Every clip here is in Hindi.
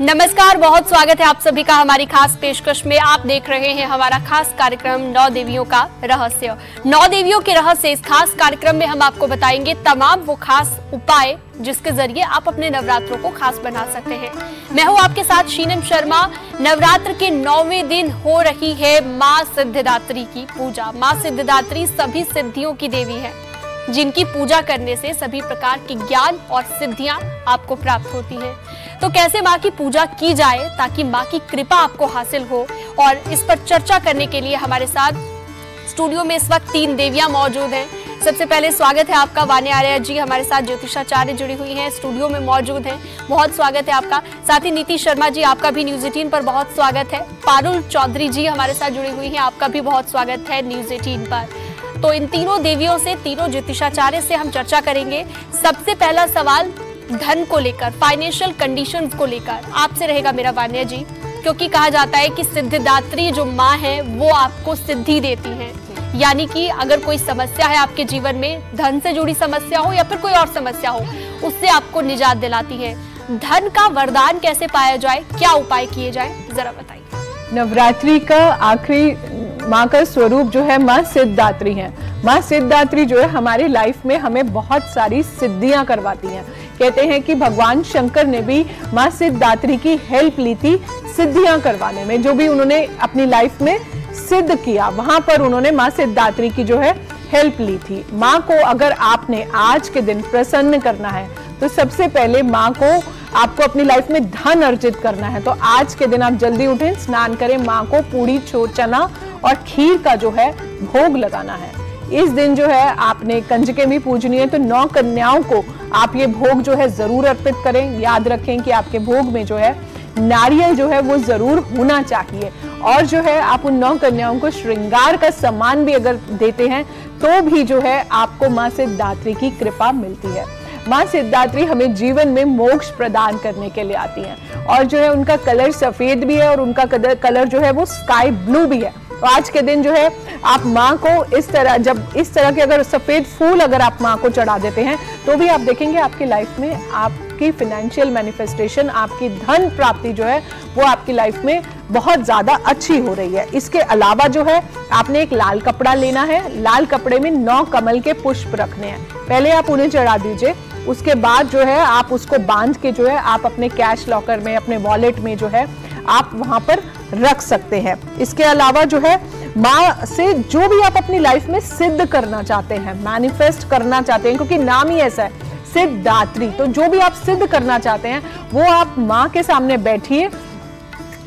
नमस्कार, बहुत स्वागत है आप सभी का हमारी खास पेशकश में। आप देख रहे हैं हमारा खास कार्यक्रम 9 देवियों का रहस्य। 9 देवियों के रहस्य इस खास कार्यक्रम में हम आपको बताएंगे तमाम वो खास उपाय जिसके जरिए आप अपने नवरात्रों को खास बना सकते हैं। मैं हूं आपके साथ शीनम शर्मा। नवरात्र के 9वें दिन हो रही है मां सिद्धिदात्री की पूजा। मां सिद्धिदात्री सभी सिद्धियों की देवी है, जिनकी पूजा करने से सभी प्रकार की ज्ञान और सिद्धियां आपको प्राप्त होती हैं। तो कैसे मां की पूजा की जाए ताकि मां की कृपा आपको हासिल हो, और इस पर चर्चा करने के लिए हमारे साथ स्टूडियो में इस वक्त 3 देवियां मौजूद हैं। सबसे पहले स्वागत है आपका वान्या आर्या जी, हमारे साथ ज्योतिषाचार्य जुड़ी हुई हैं, स्टूडियो में मौजूद हैं, बहुत स्वागत है आपका। साथ ही नीति शर्मा जी, आपका भी न्यूज 18 पर बहुत स्वागत है। पारुल चौधरी जी हमारे साथ जुड़ी हुई हैं, आपका भी बहुत स्वागत है न्यूज 18 पर। तो इन तीनों देवियों से, तीनों ज्योतिषाचार्य से हम चर्चा करेंगे। सबसे पहला सवाल धन को लेकर, फाइनेंशियल कंडीशंस को लेकर आपसे रहेगा मेरा वान्या जी, क्योंकि कहा जाता है कि सिद्धिदात्री जो माँ है वो आपको सिद्धि देती है। यानी कि अगर कोई समस्या है आपके जीवन में, धन से जुड़ी समस्या हो या फिर कोई और समस्या हो, उससे आपको निजात दिलाती है। धन का वरदान कैसे पाया जाए, क्या उपाय किए जाए, जरा बताइए। नवरात्रि का आखिरी माँ का स्वरूप जो है माँ सिद्धिदात्री है। माँ सिद्धिदात्री जो है हमारी लाइफ में हमें बहुत सारी सिद्धियां करवाती हैं। कहते हैं कि भगवान शंकर ने भी माँ सिद्धिदात्री की हेल्प ली थी सिद्धियां करवाने में। जो भी उन्होंने अपनी लाइफ में सिद्ध किया, वहां पर उन्होंने माँ सिद्धिदात्री की जो है हेल्प ली थी। माँ को अगर आपने आज के दिन प्रसन्न करना है तो सबसे पहले माँ को आपको अपनी लाइफ में धन अर्जित करना है। तो आज के दिन आप जल्दी उठें, स्नान करें, माँ को पूरी चना और खीर का जो है भोग लगाना है। इस दिन जो है आपने कंजकें भी पूजनी है, तो 9 कन्याओं को आप ये भोग जो है जरूर अर्पित करें। याद रखें कि आपके भोग में जो है नारियल जो है वो जरूर होना चाहिए। और जो है आप उन 9 कन्याओं को श्रृंगार का सामान भी अगर देते हैं तो भी जो है आपको माँ सिद्धिदात्री की कृपा मिलती है। माँ सिद्धिदात्री हमें जीवन में मोक्ष प्रदान करने के लिए आती हैं, और जो है उनका कलर सफेद भी है और उनका कलर जो है वो स्काई ब्लू भी है। तो आज के दिन जो है आप माँ को इस तरह के अगर सफेद फूल अगर आप माँ को चढ़ा देते हैं तो भी आप देखेंगे आपकी लाइफ में आपकी फाइनेंशियल मैनिफेस्टेशन, आपकी धन प्राप्ति जो है वो आपकी लाइफ में बहुत ज्यादा अच्छी हो रही है। इसके अलावा जो है आपने एक लाल कपड़ा लेना है। लाल कपड़े में 9 कमल के पुष्प रखने हैं। पहले आप उन्हें चढ़ा दीजिए, उसके बाद जो है आप उसको बांध के जो है आप अपने कैश लॉकर में, अपने वॉलेट में जो है आप वहां पर रख सकते हैं। इसके अलावा जो है माँ से जो भी आप अपनी लाइफ में सिद्ध करना चाहते हैं, मैनिफेस्ट करना चाहते हैं, क्योंकि नाम ही ऐसा है सिद्धिदात्री, तो जो भी आप सिद्ध करना चाहते हैं वो आप माँ के सामने बैठिए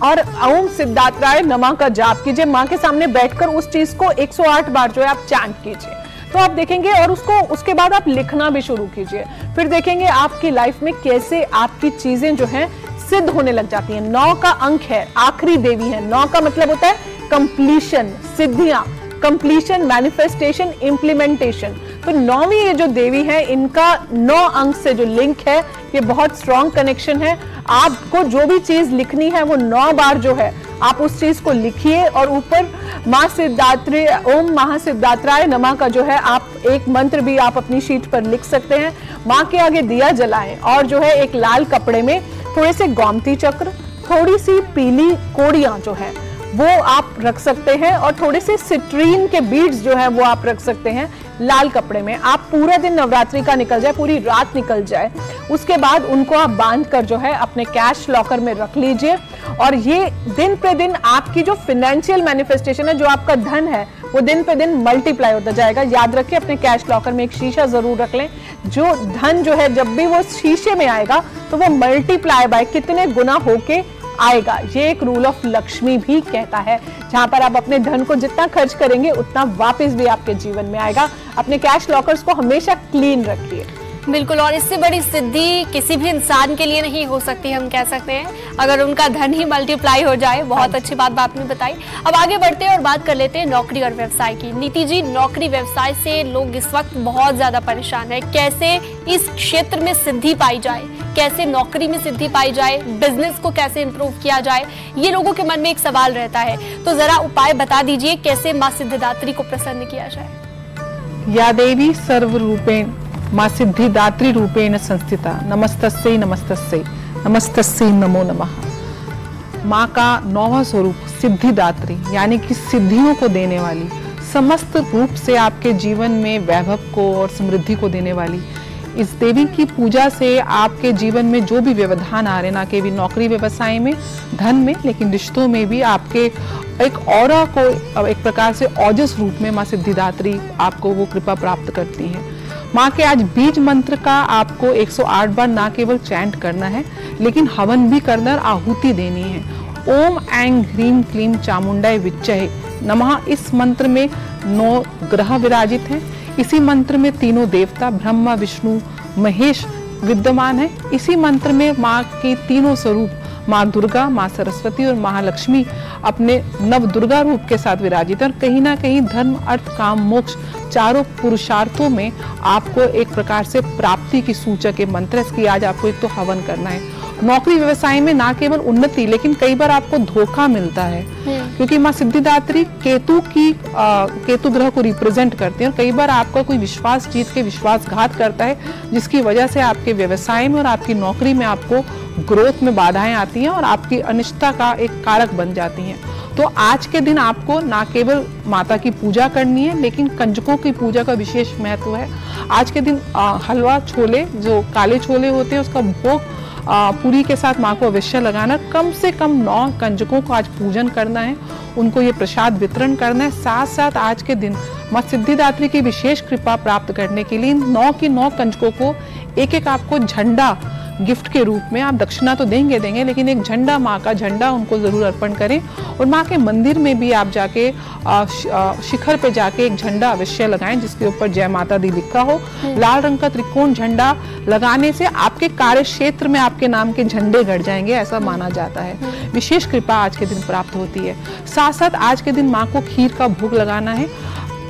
और ओम सिद्धात्राय नमः का जाप कीजिए। माँ के सामने बैठकर उस चीज को 108 बार जो है आप चैंट कीजिए, तो आप देखेंगे। और उसके बाद आप लिखना भी शुरू कीजिए। फिर देखेंगे आपकी लाइफ में कैसे आपकी चीजें जो हैं सिद्ध होने लग जाती हैं। 9 का अंक है, आखिरी देवी है। 9 का मतलब होता है कंप्लीशन, सिद्धियां, कंप्लीशन, मैनिफेस्टेशन, इंप्लीमेंटेशन। तो 9वीं ये जो देवी है, इनका 9 अंक से जो लिंक है ये बहुत स्ट्रॉन्ग कनेक्शन है। आपको जो भी चीज लिखनी है वो 9 बार जो है आप उस चीज को लिखिए, और ऊपर माँ सिद्धिदात्री, ओम महासिद्धात्राय नमः का जो है आप एक मंत्र भी आप अपनी शीट पर लिख सकते हैं। माँ के आगे दिया जलाएं, और जो है एक लाल कपड़े में थोड़े से गोमती चक्र, थोड़ी सी पीली कोड़ियां जो है वो आप रख सकते हैं, और थोड़े से सिट्रीन के बीड्स जो है वो आप रख सकते हैं लाल कपड़े में। आप पूरा दिन नवरात्रि का निकल जाए, पूरी रात निकल जाए, उसके बाद उनको आप बांध कर जो है अपने कैश लॉकर में रख लीजिए। और ये दिन पे दिन आपकी जो फाइनेंशियल मैनिफेस्टेशन है, जो आपका धन है, वो दिन पे दिन मल्टीप्लाई होता जाएगा। याद रखिए अपने कैश लॉकर में एक शीशा जरूर रख लें। जो धन जो है जब भी वो शीशे में आएगा तो वो मल्टीप्लाई बाय कितने गुना होके आएगा। ये एक रूल ऑफ लक्ष्मी भी कहता है, जहां पर आप अपने धन को जितना खर्च करेंगे उतना वापस भी आपके जीवन में आएगा। अपने कैश लॉकर्स को हमेशा क्लीन रखिए। बिल्कुल, और इससे बड़ी सिद्धि किसी भी इंसान के लिए नहीं हो सकती, हम कह सकते हैं, अगर उनका धन ही मल्टीप्लाई हो जाए। बहुत अच्छी बात आपने बताई। अब आगे बढ़ते हैं और बात कर लेते हैं नौकरी और व्यवसाय की। नीति जी, नौकरी व्यवसाय से लोग इस वक्त बहुत ज्यादा परेशान है। कैसे इस क्षेत्र में सिद्धि पाई जाए, कैसे नौकरी में सिद्धि पाई जाए, बिजनेस को कैसे इंप्रूव किया जाए, ये लोगों के मन में एक सवाल रहता है। तो जरा उपाय बता दीजिए, कैसे माँ सिद्धिदात्री को प्रसन्न किया जाए। या देवी सर्वरूपेण माँ सिद्धिदात्री रूपेण संस्थिता नमस्तस्यै नमस्तस्यै नमस्तस्यै नमो नमः। माँ का 9वां स्वरूप सिद्धिदात्री, यानी कि सिद्धियों को देने वाली, समस्त रूप से आपके जीवन में वैभव को और समृद्धि को देने वाली इस देवी की पूजा से आपके जीवन में जो भी व्यवधान आ रहे, ना केवल नौकरी व्यवसाय में, धन में, लेकिन रिश्तों में भी आपके एक ऑरा को एक प्रकार से ओजस रूप में माँ सिद्धिदात्री आपको वो कृपा प्राप्त करती है। माँ के आज बीज मंत्र का आपको 108 बार ना केवल चैंट करना है, लेकिन हवन भी करना और आहुति देनी है। ओम ऐं ह्रीं क्लीं चामुंडाय विच्चहे नमः। इस मंत्र में 9 ग्रह विराजित हैं। इसी मंत्र में तीनों देवता ब्रह्मा विष्णु महेश विद्यमान है। इसी मंत्र में माँ की तीनों स्वरूप माँ दुर्गा, माँ सरस्वती और महालक्ष्मी अपने नव दुर्गा रूप के साथ विराजित है। और कहीं ना कहीं धर्म अर्थ काम मोक्ष चारों पुरुषार्थों में आपको एक प्रकार से प्राप्ति की सूचक मंत्र है। इसकी आज आपको एक तो हवन करना है। नौकरी व्यवसाय में ना केवल उन्नति, लेकिन कई बार आपको धोखा मिलता है, क्योंकि माँ सिद्धिदात्री केतु ग्रह को रिप्रेजेंट करते हैं। और कई बार आपका कोई विश्वास जीत के विश्वासघात करता है, जिसकी वजह से आपके व्यवसाय में और आपकी नौकरी में आपको ग्रोथ में बाधाएं आती हैं और आपकी अनिष्टता का एक कारक बन जाती हैं। तो आज के दिन आपको ना केवल माता की पूजा करनी है, लेकिन कंजकों की पूजा का विशेष महत्व है। आज के दिन हलवा छोले, जो काले छोले होते हैं, उसका भोग पूरी के साथ माँ को अवश्य लगाना। कम से कम 9 कंजकों को आज पूजन करना है, उनको ये प्रसाद वितरण करना है। साथ साथ आज के दिन माँ सिद्धिदात्री की विशेष कृपा प्राप्त करने के लिए 9 की 9 कंजकों को एक आपको झंडा गिफ्ट के रूप में, आप दक्षिणा तो देंगे, लेकिन एक झंडा, माँ का झंडा उनको जरूर अर्पण करें। और माँ के मंदिर में भी आप जाके शिखर पे जाके एक झंडा अवश्य लगाएं, जिसके ऊपर जय माता दी लिखा हो। लाल रंग का त्रिकोण झंडा लगाने से आपके कार्य क्षेत्र में आपके नाम के झंडे गड़ जाएंगे, ऐसा माना जाता है। विशेष कृपा आज के दिन प्राप्त होती है। साथ साथ आज के दिन माँ को खीर का भोग लगाना है।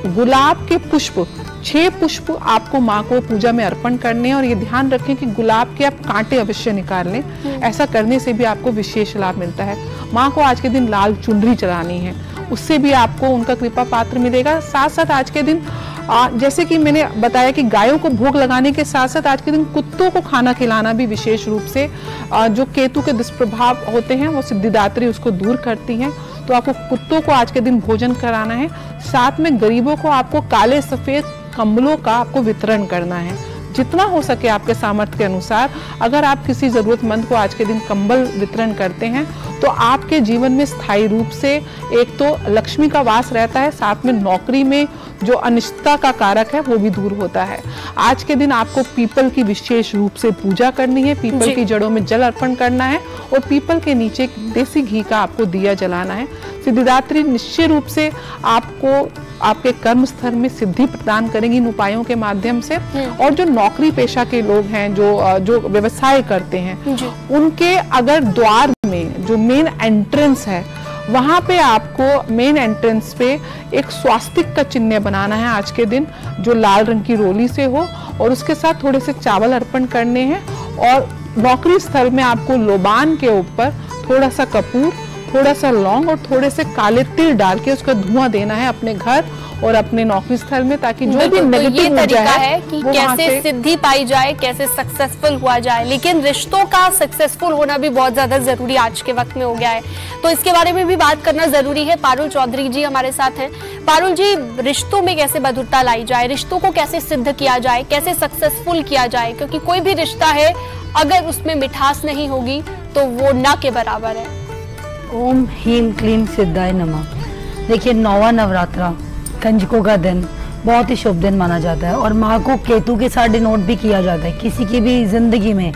गुलाब के पुष्प 6 पुष्प आपको माँ को पूजा में अर्पण करने हैं। और ये ध्यान रखें कि गुलाब के आप कांटे अवश्य निकाल लें, ऐसा करने से भी आपको विशेष लाभ मिलता है। माँ को आज के दिन लाल चुनरी चढ़ानी है, उससे भी आपको उनका कृपा पात्र मिलेगा। साथ साथ आज के दिन जैसे कि मैंने बताया कि गायों को भोग लगाने के साथ साथ आज के दिन कुत्तों को खाना खिलाना भी विशेष रूप से जो केतु के दुष्प्रभाव होते हैं वो सिद्धिदात्री उसको दूर करती हैं। तो आपको कुत्तों को आज के दिन भोजन कराना है। साथ में गरीबों को आपको काले सफेद कंबलों का आपको वितरण करना है, जितना हो सके आपके सामर्थ्य के अनुसार। अगर आप किसी जरूरतमंद को आज के दिन कंबल वितरण करते हैं तो आपके जीवन में स्थायी रूप से एक तो लक्ष्मी का वास रहता है, साथ में नौकरी में जो अनिश्चितता का कारक है वो भी दूर होता है। आज के दिन आपको पीपल की विशेष रूप से पूजा करनी है, पीपल की जड़ों में जल अर्पण करना है और पीपल के नीचे देसी घी का आपको दिया जलाना है। सिद्धिदात्री निश्चय रूप से आपको आपके कर्म स्थल में सिद्धि प्रदान करेंगी इन उपायों के माध्यम से। और जो नौकरी पेशा के लोग हैं, जो व्यवसाय करते हैं, उनके अगर द्वार में जो मेन एंट्रेंस है, वहां पे आपको मेन एंट्रेंस पे एक स्वास्तिक का चिन्ह बनाना है आज के दिन, जो लाल रंग की रोली से हो, और उसके साथ थोड़े से चावल अर्पण करने हैं। और नौकरी स्थल में आपको लोबान के ऊपर थोड़ा सा कपूर, थोड़ा सा लौंग और थोड़े से काले तिल डाल के उसका धुआं देना है अपने घर और अपने नौकरी स्थल में, ताकि जो भी नेगेटिव ऊर्जा है कि कैसे सिद्धि पाई जाए, कैसे सक्सेसफुल हुआ जाए। लेकिन रिश्तों का सक्सेसफुल होना भी बहुत ज्यादा जरूरी आज के वक्त में हो गया है, तो इसके बारे में भी बात करना जरूरी है। पारुल चौधरी जी हमारे साथ हैं। पारुल जी, रिश्तों में कैसे मधुरता लाई जाए, रिश्तों को कैसे सिद्ध किया जाए, कैसे सक्सेसफुल किया जाए, क्योंकि कोई भी रिश्ता है अगर उसमें मिठास नहीं होगी तो वो ना के बराबर है। ओम ह्रीं क्लीं सिद्धाय नमः। देखिए, 9वां नवरात्रा कंजकों का दिन बहुत ही शुभ दिन माना जाता है और माँ को केतु के साथ डिनोट भी किया जाता है। किसी की भी जिंदगी में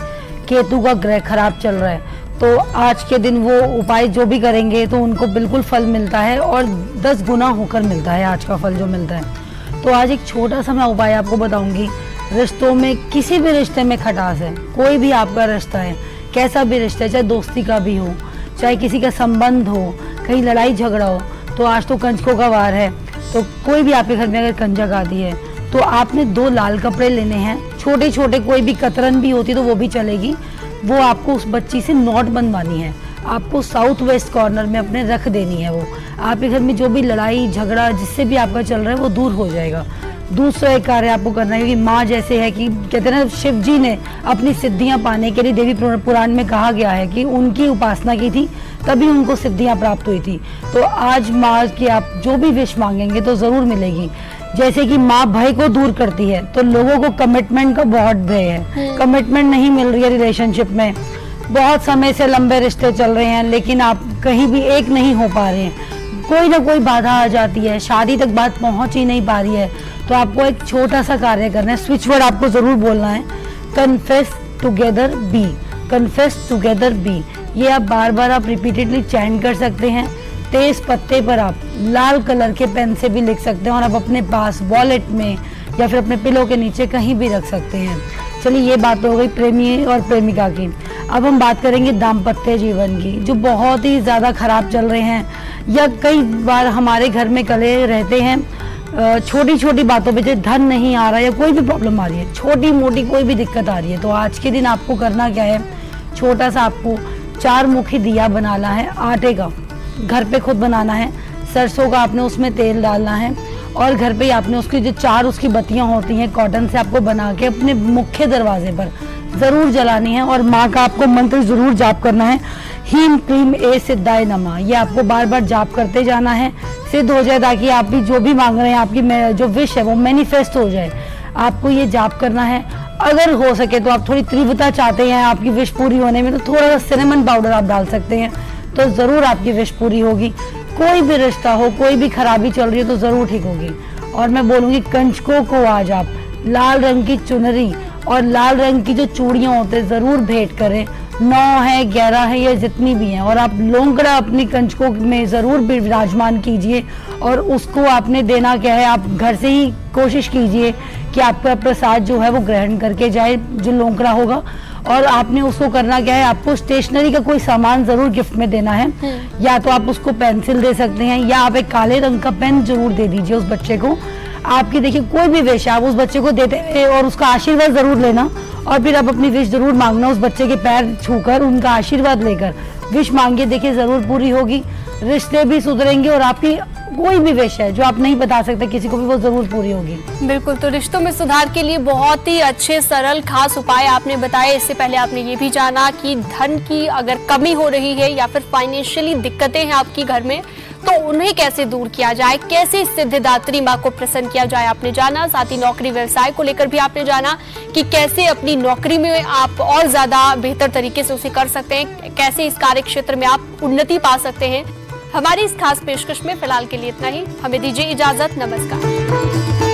केतु का ग्रह खराब चल रहा है तो आज के दिन वो उपाय जो भी करेंगे तो उनको बिल्कुल फल मिलता है और 10 गुना होकर मिलता है आज का फल जो मिलता है। तो आज एक छोटा सा मैं उपाय आपको बताऊंगी रिश्तों में, किसी भी रिश्ते में खटास है। कोई भी आपका रिश्ता है, कैसा भी रिश्ता है, चाहे दोस्ती का भी हो, चाहे किसी का संबंध हो, कहीं लड़ाई झगड़ा हो, तो आज तो कंजकों का वार है। तो कोई भी आपके घर में अगर कंजक आती है तो आपने 2 लाल कपड़े लेने हैं, छोटे छोटे, कोई भी कतरन भी होती तो वो भी चलेगी। वो आपको उस बच्ची से नॉट बनवानी है, आपको साउथ वेस्ट कॉर्नर में अपने रख देनी है। वो आपके घर में जो भी लड़ाई झगड़ा जिससे भी आपका चल रहा है वो दूर हो जाएगा। दूसरा एक कार्य आपको करना है कि माँ जैसे है कि कहते हैं ना, शिव जी ने अपनी सिद्धियां पाने के लिए देवी पुराण में कहा गया है कि उनकी उपासना की थी तभी उनको सिद्धियां प्राप्त हुई थी। तो आज माँ की आप जो भी विश मांगेंगे तो ज़रूर मिलेगी। जैसे कि माँ भय को दूर करती है, तो लोगों को कमिटमेंट का बहुत भय है, कमिटमेंट नहीं मिल रही है रिलेशनशिप में, बहुत समय से लंबे रिश्ते चल रहे हैं लेकिन आप कहीं भी एक नहीं हो पा रहे हैं, कोई ना कोई बाधा आ जाती है, शादी तक बात पहुंच ही नहीं पा रही है। तो आपको एक छोटा सा कार्य करना है, स्विच वर्ड आपको जरूर बोलना है, confess together be, confess together be. ये आप बार बार आप रिपीटेडली चैंट कर सकते हैं। तेज पत्ते पर आप लाल कलर के पेन से भी लिख सकते हैं और आप अपने पास वॉलेट में या फिर अपने पिलो के नीचे कहीं भी रख सकते हैं। चलिए, ये बात हो गई प्रेमी और प्रेमिका की। अब हम बात करेंगे दाम्पत्य जीवन की, जो बहुत ही ज़्यादा खराब चल रहे हैं या कई बार हमारे घर में कलह रहते हैं। छोटी छोटी बातों पे, जैसे धन नहीं आ रहा या कोई भी प्रॉब्लम आ रही है, छोटी मोटी कोई भी दिक्कत आ रही है, तो आज के दिन आपको करना क्या है, छोटा सा आपको 4 मुखी दिया बनाना है, आटे का, घर पे खुद बनाना है। सरसों का आपने उसमें तेल डालना है और घर पे ही आपने उसकी जो 4 उसकी बत्तियां होती हैं कॉटन से आपको बना के अपने मुख्य दरवाजे पर जरूर जलानी है। और माँ का आपको मंत्र जरूर जाप करना है, हीम क्लीम ए सिद्धाय नमः। ये आपको बार बार जाप करते जाना है, सिद्ध हो जाए, ताकि आप भी जो भी मांग रहे हैं, आपकी जो विश है वो मैनिफेस्ट हो जाए। आपको ये जाप करना है। अगर हो सके तो आप थोड़ी तीव्रता चाहते हैं आपकी विश पूरी होने में, तो थोड़ा सा सिनेमन पाउडर आप डाल सकते हैं, तो ज़रूर आपकी विश पूरी होगी। कोई भी रिश्ता हो, कोई भी खराबी चल रही है तो ज़रूर ठीक होगी। और मैं बोलूँगी कंजकों को आज आप लाल रंग की चुनरी और लाल रंग की जो चूड़ियाँ होते हैं ज़रूर भेंट करें। 9 है, 11 है, या जितनी भी हैं, और आप लोंगड़ा अपनी कंजकों में ज़रूर विराजमान कीजिए। और उसको आपने देना क्या है, आप घर से ही कोशिश कीजिए कि आपका प्रसाद जो है वो ग्रहण करके जाए, जो लोंगड़ा होगा। और आपने उसको करना क्या है, आपको स्टेशनरी का कोई सामान जरूर गिफ्ट में देना है। या तो आप उसको पेंसिल दे सकते हैं, या आप एक काले रंग का पेन जरूर दे दीजिए उस बच्चे को। आपकी देखिए कोई भी विश आप उस बच्चे को देते हैं और उसका आशीर्वाद जरूर लेना, और फिर आप अपनी विश जरूर मांगना, उस बच्चे के पैर छूकर उनका आशीर्वाद लेकर विश मांगिए, देखिए जरूर पूरी होगी। रिश्ते भी सुधरेंगे और आपकी कोई भी विश है जो आप नहीं बता सकते किसी को भी, वो जरूर पूरी होगी। बिल्कुल, तो रिश्तों में सुधार के लिए बहुत ही अच्छे सरल खास उपाय आपने बताए। इससे पहले आपने ये भी जाना कि धन की अगर कमी हो रही है या फिर फाइनेंशियली दिक्कतें हैं आपकी घर में, तो उन्हें कैसे दूर किया जाए, कैसे सिद्धिदात्री माँ को प्रसन्न किया जाए आपने जाना। साथ ही नौकरी व्यवसाय को लेकर भी आपने जाना कि कैसे अपनी नौकरी में आप और ज्यादा बेहतर तरीके से उसे कर सकते हैं, कैसे इस कार्य क्षेत्र में आप उन्नति पा सकते हैं। हमारी इस खास पेशकश में फिलहाल के लिए इतना ही। हमें दीजिए इजाजत। नमस्कार।